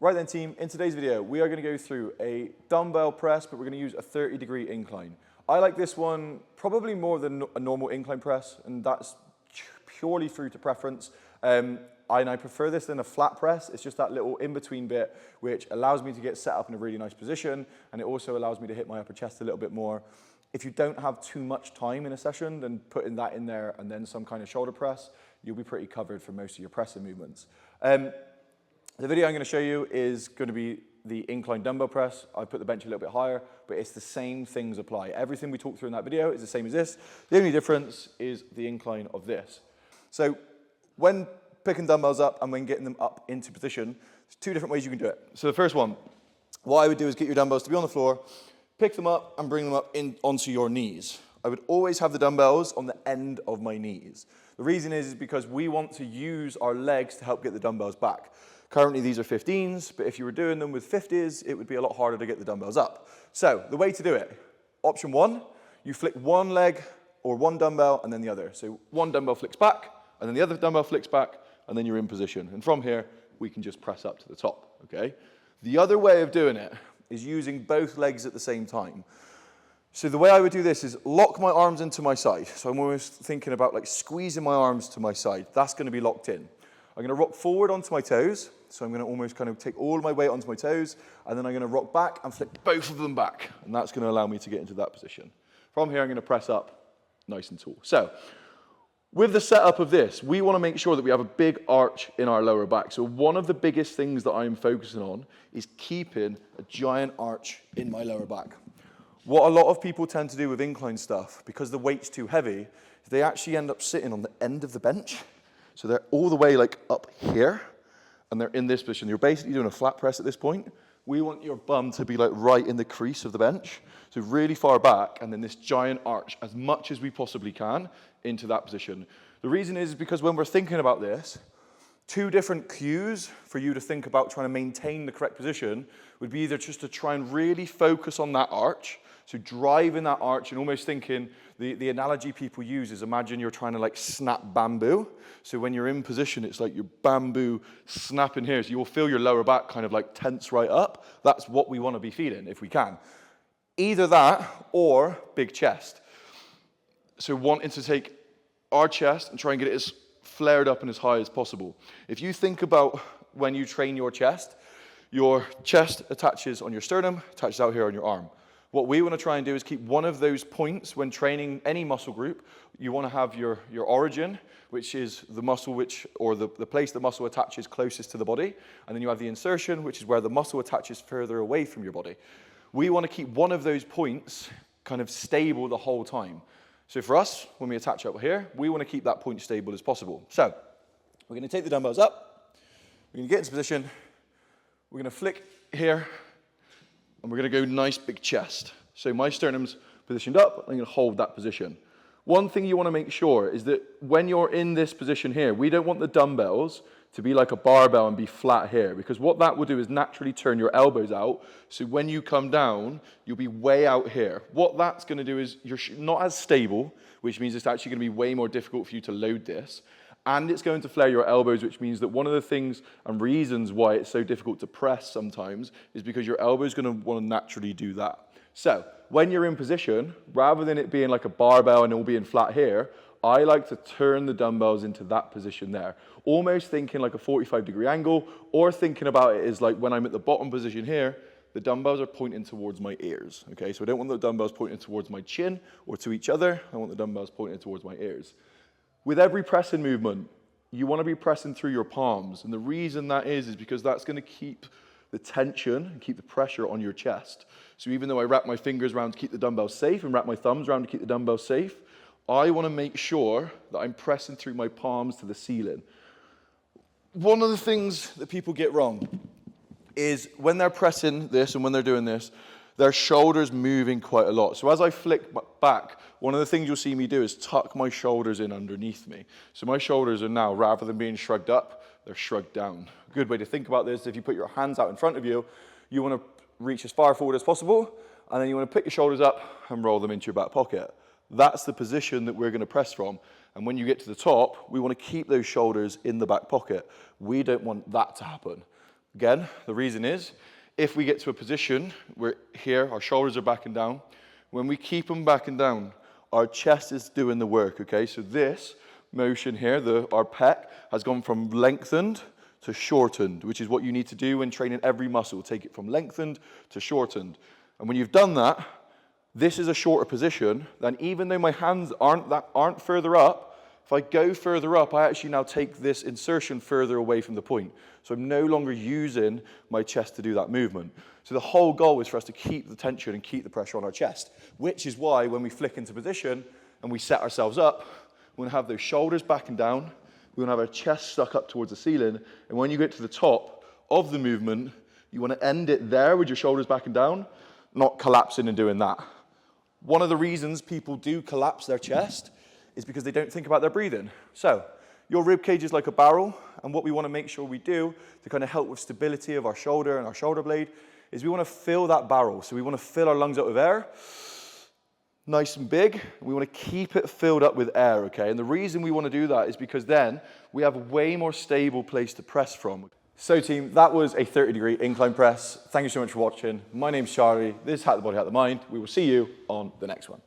Right then team, in today's video, we are going to go through a dumbbell press, but we're going to use a 30-degree incline. I like this one probably more than a normal incline press, and that's purely through to preference. And I prefer this than a flat press. It's just that little in-between bit, which allows me to get set up in a really nice position, and it also allows me to hit my upper chest a little bit more. If you don't have too much time in a session, then putting that in there and then some kind of shoulder press, you'll be pretty covered for most of your pressing movements. The video I'm going to show you is going to be the incline dumbbell press. I put the bench a little bit higher, but it's the same things apply. Everything we talked through in that video is the same as this. The only difference is the incline of this. So when picking dumbbells up and when getting them up into position, there's two different ways you can do it. So the first one, what I would do is get your dumbbells to be on the floor, pick them up and bring them up onto your knees. I would always have the dumbbells on the end of my knees. The reason is because we want to use our legs to help get the dumbbells back. Currently these are 15s, but if you were doing them with 50s, it would be a lot harder to get the dumbbells up. So the way to do it, option one, you flick one leg or one dumbbell and then the other. So one dumbbell flicks back and then the other dumbbell flicks back and then you're in position. And from here, we can just press up to the top, okay? The other way of doing it is using both legs at the same time. So the way I would do this is lock my arms into my side. So I'm almost thinking about like squeezing my arms to my side. That's going to be locked in. I'm going to rock forward onto my toes. So I'm going to almost kind of take all of my weight onto my toes, and then I'm going to rock back and flick both of them back. And that's going to allow me to get into that position. From here, I'm going to press up nice and tall. So with the setup of this, we want to make sure that we have a big arch in our lower back. So one of the biggest things that I'm focusing on is keeping a giant arch in my lower back. What a lot of people tend to do with incline stuff, because the weight's too heavy, is they actually end up sitting on the end of the bench. So they're all the way like up here, and they're in this position. You're basically doing a flat press at this point. We want your bum to be like right in the crease of the bench, so really far back, and then this giant arch as much as we possibly can into that position. The reason is because when we're thinking about this, two different cues for you to think about trying to maintain the correct position would be either just to try and really focus on that arch, so driving that arch and almost thinking, the analogy people use is imagine you're trying to like snap bamboo. So when you're in position, it's like your bamboo snapping here. So you'll feel your lower back kind of like tense right up. That's what we want to be feeling if we can. Either that or big chest. So wanting to take our chest and try and get it as flared up and as high as possible. If you think about when you train your chest attaches on your sternum, attaches out here on your arm. What we want to try and do is keep one of those points when training any muscle group. You want to have your origin, which is the muscle or the place the muscle attaches closest to the body. And then you have the insertion, which is where the muscle attaches further away from your body. We want to keep one of those points kind of stable the whole time. So for us, when we attach up here, we want to keep that point stable as possible. So we're going to take the dumbbells up. We're going to get into position. We're going to flick here. And we're going to go nice big chest. So my sternum's positioned up. I'm going to hold that position. One thing you want to make sure is that when you're in this position here, we don't want the dumbbells to be like a barbell and be flat here, because what that will do is naturally turn your elbows out. So when you come down, you'll be way out here. What that's going to do is you're not as stable, which means it's actually going to be way more difficult for you to load this. And it's going to flare your elbows, which means that one of the things and reasons why it's so difficult to press sometimes is because your elbow is going to want to naturally do that. So when you're in position, rather than it being like a barbell and all being flat here, I like to turn the dumbbells into that position there, almost thinking like a 45-degree angle, or thinking about it as like when I'm at the bottom position here, the dumbbells are pointing towards my ears. Okay, so I don't want the dumbbells pointing towards my chin or to each other. I want the dumbbells pointing towards my ears. With every pressing movement, you want to be pressing through your palms. And the reason that is because that's going to keep the tension and keep the pressure on your chest. So even though I wrap my fingers around to keep the dumbbells safe and wrap my thumbs around to keep the dumbbells safe, I want to make sure that I'm pressing through my palms to the ceiling. One of the things that people get wrong is when they're pressing this and when they're doing this, their shoulders moving quite a lot. So as I flick back, one of the things you'll see me do is tuck my shoulders in underneath me. So my shoulders are now, rather than being shrugged up, they're shrugged down. A good way to think about this, if you put your hands out in front of you, you want to reach as far forward as possible, and then you want to pick your shoulders up and roll them into your back pocket. That's the position that we're going to press from. And when you get to the top, we want to keep those shoulders in the back pocket. We don't want that to happen. Again, the reason is, if we get to a position where here, our shoulders are backing down, when we keep them backing down, our chest is doing the work, okay? So this motion here, our pec, has gone from lengthened to shortened, which is what you need to do when training every muscle. Take it from lengthened to shortened. And when you've done that, this is a shorter position, then even though my hands aren't further up, if I go further up, I actually now take this insertion further away from the point. So I'm no longer using my chest to do that movement. So the whole goal is for us to keep the tension and keep the pressure on our chest, which is why when we flick into position and we set ourselves up, we're gonna have those shoulders backing down, we're gonna have our chest stuck up towards the ceiling, and when you get to the top of the movement, you wanna end it there with your shoulders backing down, not collapsing and doing that. One of the reasons people do collapse their chest is because they don't think about their breathing. So your rib cage is like a barrel, and what we want to make sure we do to kind of help with stability of our shoulder and our shoulder blade is we want to fill that barrel. So we want to fill our lungs up with air, nice and big. We want to keep it filled up with air, okay? And the reason we want to do that is because then we have a way more stable place to press from. So team, that was a 30-degree incline press. Thank you so much for watching. My name's Charlie. This is Hack the Body, Hack the Mind. We will see you on the next one.